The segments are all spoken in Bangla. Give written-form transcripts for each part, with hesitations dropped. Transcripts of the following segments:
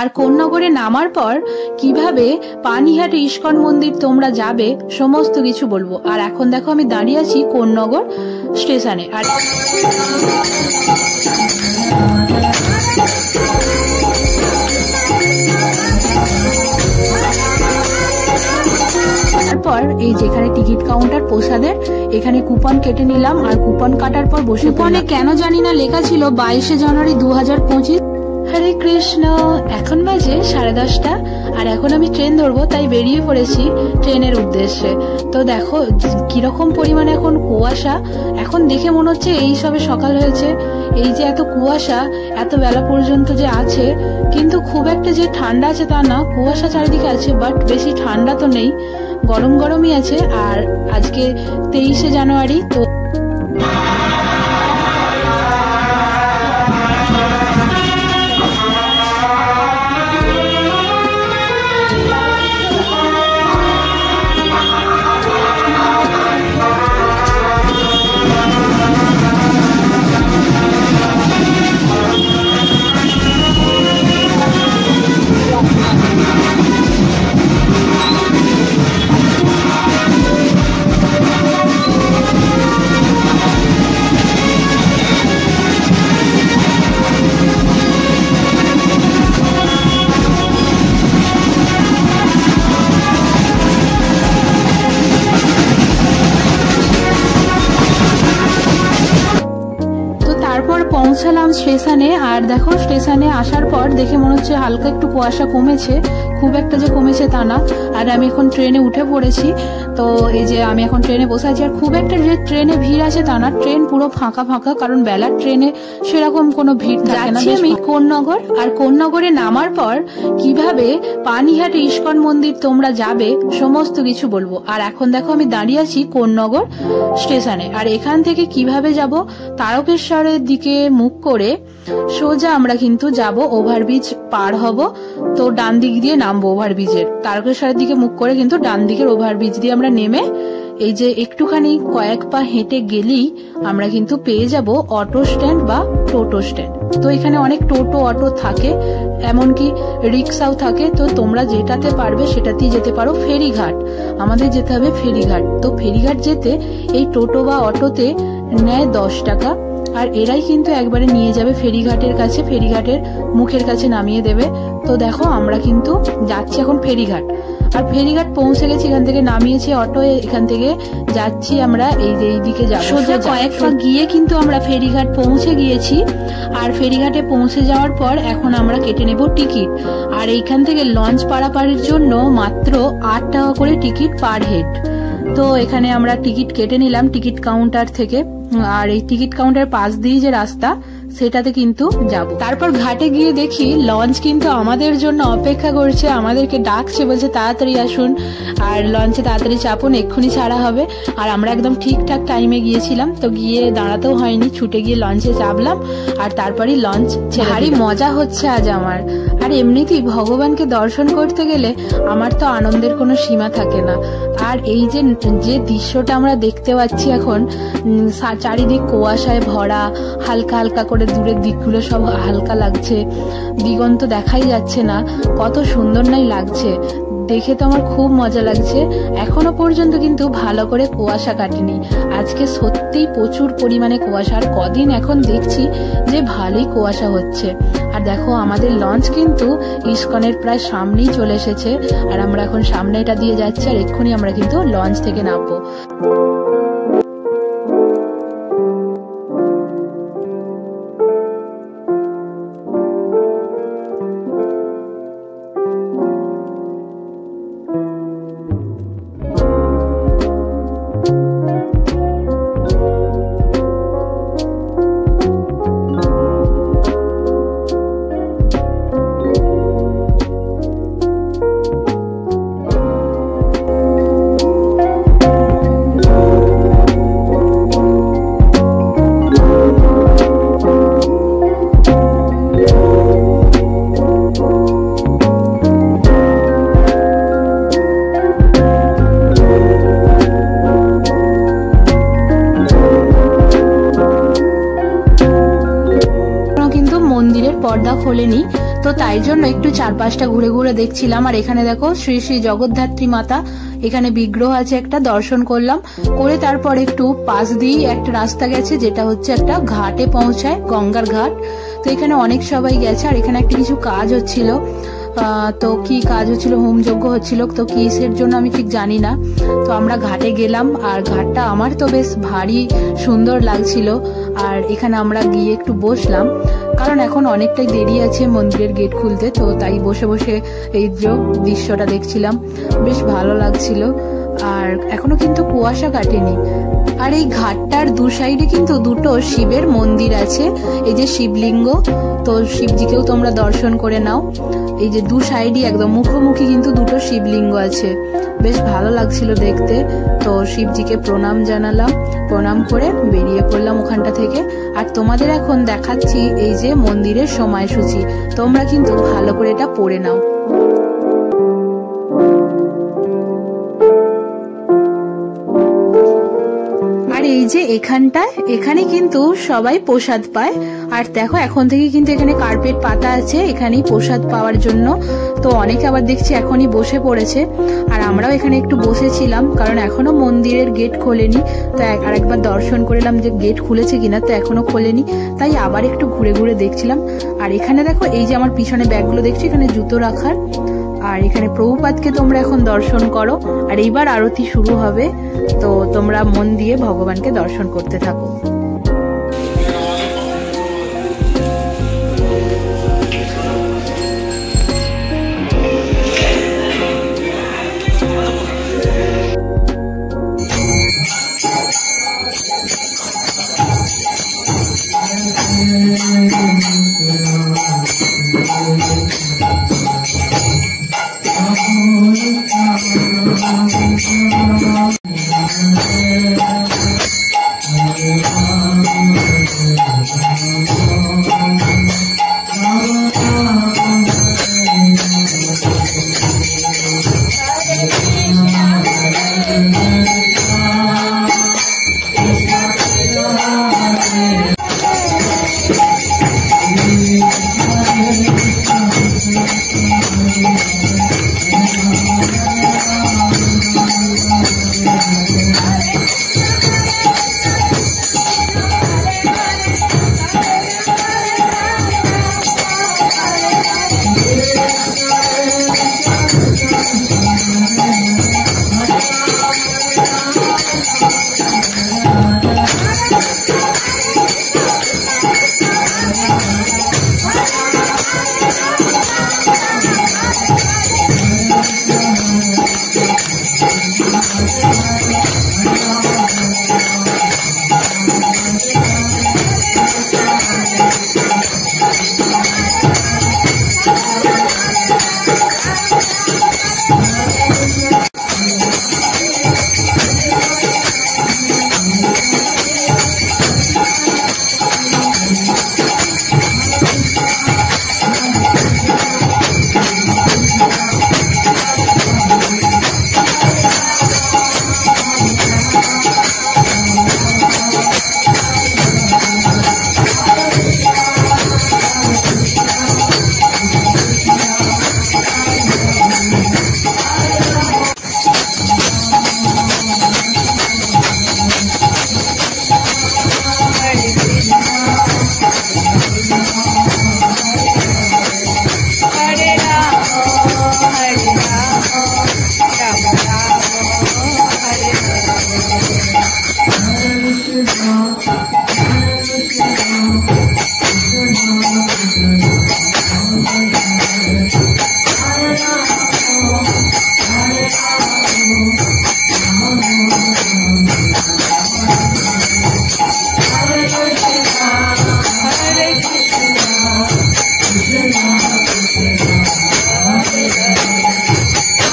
আর কোন্নগরে নামার পর কিভাবে পানিহাটি ইস্কন মন্দির তোমরা যাবে সমস্ত কিছু বলবো। আর এখন দেখো আমি দাঁড়িয়ে আছি কোন্নগর স্টেশনে। আর তারপর এই যেখানে টিকিট কাউন্টার প্রসাদের এখানে কুপন কেটে নিলাম। আর কুপন কাটার পর বসে কুপনে কেন জানি না লেখা ছিল 22শে জানুয়ারি 2025। হরে কৃষ্ণ। এখন বাজে 10:30 আর এখন আমি ট্রেন ধরবো, তাই বেরিয়ে পড়েছি ট্রেনের উদ্দেশ্যে। তো দেখো কিরকম পরিমাণে এখন কুয়াশা, এখন দেখে মনে হচ্ছে এই সবে সকাল হয়েছে। এই যে এত কুয়াশা এত বেলা পর্যন্ত যে আছে, কিন্তু খুব একটা যে ঠান্ডা আছে তা না, কুয়াশা চারিদিকে আছে বাট বেশি ঠান্ডা তো নেই, গরম গরমই আছে। আর আজকে 23শে জানুয়ারি। তো পৌঁছালাম স্টেশনে। আর দেখো স্টেশনে আসার পর দেখে মনে হচ্ছে হালকা একটু কুয়াশা কমেছে, খুব একটা যে কমেছে তা না। আর আমি এখন ট্রেনে উঠে পড়েছি। তো এই যে আমি এখন ট্রেনে বসে আছি। আর খুব একটা যে ট্রেনে ভিড় আছে তা না, ট্রেন পুরো ফাঁকা ফাঁকা, কারণ বেলার ট্রেনে সেরকম কোনো ভিড় থাকে না। আমি কোন্নগর। আর কোন্নগরে নামার পর কিভাবে পানিহাটি ইস্কন মন্দির তোমরা যাবে সমস্ত কিছু বলবো। আর এখন দেখো আমি দাঁড়িয়ে আছি কোন্নগর স্টেশনে। আর এখান থেকে কিভাবে যাব, তারকেশ্বরের দিকে মুখ করে সোজা আমরা কিন্তু যাব, ওভারব্রিজ পার হব। তো ডান দিক দিয়ে নামবো ওভারব্রিজের, তারকেশ্বরের দিকে মুখ করে কিন্তু ডান দিকের ওভারব্রিজ দিয়ে আমরা নেমে এই যে একটুখানি কয়েক পা হেঁটে গেলেই আমরা কিন্তু পেয়ে যাব অটো স্ট্যান্ড বা টোটো স্ট্যান্ড। তো এখানে অনেক টোটো অটো থাকে, এমনকি রিক্সাও থাকে। তো তোমরা যেটাতে পারবে সেটাতেই যেতে পারো। ফেরিঘাট আমাদের যেতে হবে, ফেরিঘাট। তো ফেরিঘাট যেতে এই টোটো বা অটোতে নেয় 10 টাকা। আর এরাই কিন্তু একবারে নিয়ে যাবে ফেরিঘাটের কাছে, ফেরিঘাটের মুখের কাছে নামিয়ে দেবে। তো দেখো আমরা কিন্তু যাচ্ছি এখন ফেরিঘাট। আর ফেরিঘাট পৌঁছে গেছি, এখান থেকে নামিয়েছি অটো, এখান থেকে যাচ্ছি আমরা এই দিকে যাবো। সোজা কয়েক পা গিয়ে কিন্তু আমরা ফেরিঘাট পৌঁছে গিয়েছি। আর ফেরিঘাটে পৌঁছে যাওয়ার পর এখন আমরা কেটে নেব টিকিট। আর এইখান থেকে লঞ্চ পারাপারের জন্য মাত্র 8 টাকা করে টিকিট পার হেড। তো এখানে আমরা টিকিট কেটে নিলাম টিকিট কাউন্টার থেকে। আর এই টিকিট কাউন্টার পাশ দিয়ে যে রাস্তা সেটাতে কিন্তু যাব। তারপর ঘাটে গিয়ে দেখি লঞ্চ কিন্তু আমাদের জন্য অপেক্ষা করছে, আমাদেরকে ডাকছে, বলছে তাড়াতাড়ি আসুন আর লঞ্চে তাড়াতাড়ি চাপুন, এক্ষুনি ছাড়া হবে। আর আমরা একদম ঠিকঠাক টাইমে গিয়েছিলাম, তো গিয়ে দাঁড়াতেও হয়নি, ছুটে গিয়ে লঞ্চে চাপলাম। আর তারপরই লঞ্চ ছেড়ে। ভারী মজা হচ্ছে আজ আমার। আর এমনিতেই ভগবানকে দর্শন করতে গেলে আমার তো আনন্দের কোনো সীমা থাকে না। আর এই যে দৃশ্যটা আমরা দেখতে পাচ্ছি এখন, চারিদিক কুয়াশায় ভরা, হালকা হালকা করে দূরের দিকগুলো সব হালকা লাগছে, দিগন্ত দেখাই যাচ্ছে না, কত সুন্দর নাই লাগছে দেখে। তো আমার খুব মজা লাগছে। এখনো পর্যন্ত কিন্তু ভালো করে কুয়াশা কাটেনি, আজকে সত্যিই প্রচুর পরিমাণে কুয়াশা। আর কদিন এখন দেখছি যে ভালোই কুয়াশা হচ্ছে। আর দেখো আমাদের লঞ্চ কিন্তু ইস্কনের প্রায় সামনেই চলে এসেছে। আর আমরা এখন সামনে এটা দিয়ে যাচ্ছি, আর এক্ষুনি আমরা কিন্তু লঞ্চ থেকে নামবো। তো তাই জন্য একটু চারপাশটা ঘুরে ঘুরে দেখছিলাম। আর এখানে দেখো শ্রী শ্রী জগদ্ধাত্রী মাতা এখানে বিগ্রহ আছে, একটা দর্শন করলাম। করে তারপর একটু পাশ দিয়ে একটা রাস্তা গেছে, যেটা হচ্ছে একটা ঘাটে পৌঁছায়, গঙ্গার ঘাট। তো এখানে অনেক সবাই গেছে। আর এখানে একটা কিছু কাজ হচ্ছিল, তো কি কাজ হচ্ছিল, হোমযজ্ঞ হচ্ছিল, তো কিসের জন্য আমি ঠিক জানি না। তো আমরা ঘাটে গেলাম, আর ঘাটটা আমার তো বেশ ভারী সুন্দর লাগছিল। আর এখানে আমরা গিয়ে একটু বসলাম, কারণ এখন অনেকটাই দেরি আছে মন্দিরের গেট খুলতে। তো তাই বসে বসে এই যে দৃশ্যটা দেখছিলাম, বেশ ভালো লাগছিল। আর এখনো কিন্তু কুয়াশা কাটেনি। আর এই ঘাটটার দু সাইডে কিন্তু দুটো শিবের মন্দির আছে, এই যে শিবলিঙ্গ। তো শিবজিকেও তোমরা দর্শন করে নাও। এই যে দু সাইডই একদম মুখোমুখি কিন্তু দুটো শিবলিঙ্গ আছে, বেশ ভালো লাগছিল দেখতে। তো শিবজিকে প্রণাম জানালাম, প্রণাম করে বেরিয়ে পড়লাম ওখানটা থেকে। আর তোমাদের এখন দেখাচ্ছি এই যে মন্দিরের সময়সূচি, তোমরা কিন্তু ভালো করে এটা পড়ে নাও। এই যে এখানে কিন্তু সবাই প্রসাদ পায়। আর দেখো এখন থেকে কিন্তু এখানে কার্পেট পাতা আছে এখানেই প্রসাদ পাওয়ার জন্য। তো অনেকে আবার দেখছি এখনই বসে পড়েছে। আর আমরাও এখানে একটু বসেছিলাম, কারণ এখনো মন্দিরের গেট খোলেনি। তো আরেকবার দর্শন করলাম যে গেট খুলেছে কিনা, তো এখনো খোলেনি, তাই আবার একটু ঘুরে ঘুরে দেখছিলাম। আর এখানে দেখো এই যে আমার পিছনে ব্যাগগুলো দেখছি, এখানে জুতো রাখার। আর এখানে প্রভুপাদকে তোমরা এখন দর্শন করো। আর এইবার আরতি শুরু হবে, তো তোমরা মন দিয়ে ভগবানকে দর্শন করতে থাকো।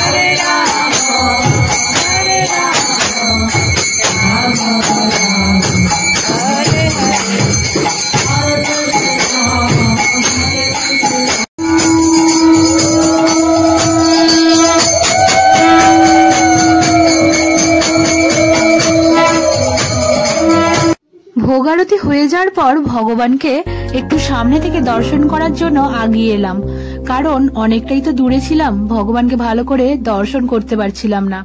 Hare হয়ে যাওয়ার পর ভগবানকে একটু সামনে থেকে দর্শন করার জন্য আগিয়ে এলাম, কারণ অনেকটাই তো দূরে ছিলাম, ভগবানকে ভালো করে দর্শন করতে পারছিলাম না।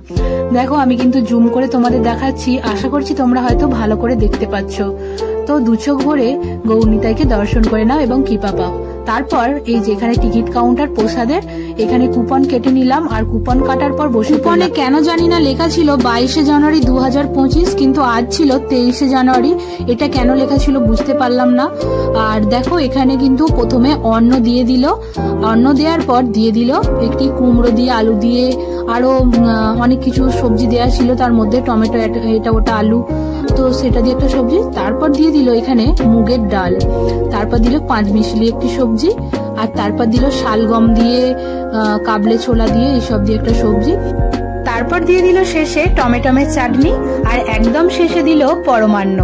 দেখো আমি কিন্তু জুম করে তোমাদের দেখাচ্ছি, আশা করছি তোমরা হয়তো ভালো করে দেখতে পাচ্ছ। তো দু চোখ ভরে গৌরনিতাইকে দর্শন করে নাও এবং কৃপা পাও। তারপর এই যেখানে টিকিট কাউন্টার প্রসাদের, এখানে কুপন কেটে নিলাম, আর কুপন কাটার পর বসে কুপনে কেন জানি না লেখা ছিল 22শে জানুয়ারি 2025, কিন্তু আজ ছিল 23শে জানুয়ারি। এটা কেন লেখা ছিল বুঝতে পারলাম না। আর দেখো এখানে কিন্তু প্রথমে অন্ন দিয়ে দিল, অন্ন দেওয়ার পর দিয়ে দিল একটি কুমড়ো দিয়ে, আলু দিয়ে, আরো অনেক কিছু সবজি দেওয়া ছিল, তার মধ্যে টমেটো, এটা ওটা আলু, তো সেটা দিয়ে একটা সবজি। তারপর দিয়ে দিল এখানে মুগের ডাল, তারপর দিল 5 মিশালি একটি সবজি, আর তারপর দিল শালগম দিয়ে, কাবলে ছোলা দিয়ে, এইসব দিয়ে একটা সবজি। তারপর দিয়ে দিল শেষে টমেটোমের চাটনি, আর একদম শেষে দিল পরমান্ন।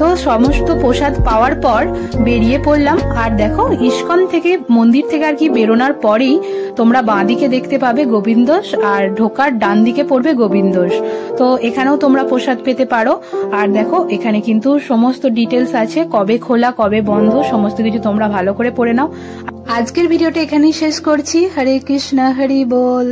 তো সমস্ত প্রসাদ পাওয়ার পর বেরিয়ে পড়লাম। আর দেখো ইস্কন থেকে, মন্দির থেকে আর কি বেরোনোর পরেই তোমরা বাঁদিকে দেখতে পাবে গোবিন্দোস, আর ঢোকার ডান দিকে পড়বে গোবিন্দোস। তো এখানেও তোমরা প্রসাদ পেতে পারো। আর দেখো এখানে কিন্তু সমস্ত ডিটেলস আছে, কবে খোলা কবে বন্ধ সমস্ত কিছু তোমরা ভালো করে পড়ে নাও। আজকের ভিডিওটা এখানেই শেষ করছি। হরে কৃষ্ণ, হরি বল।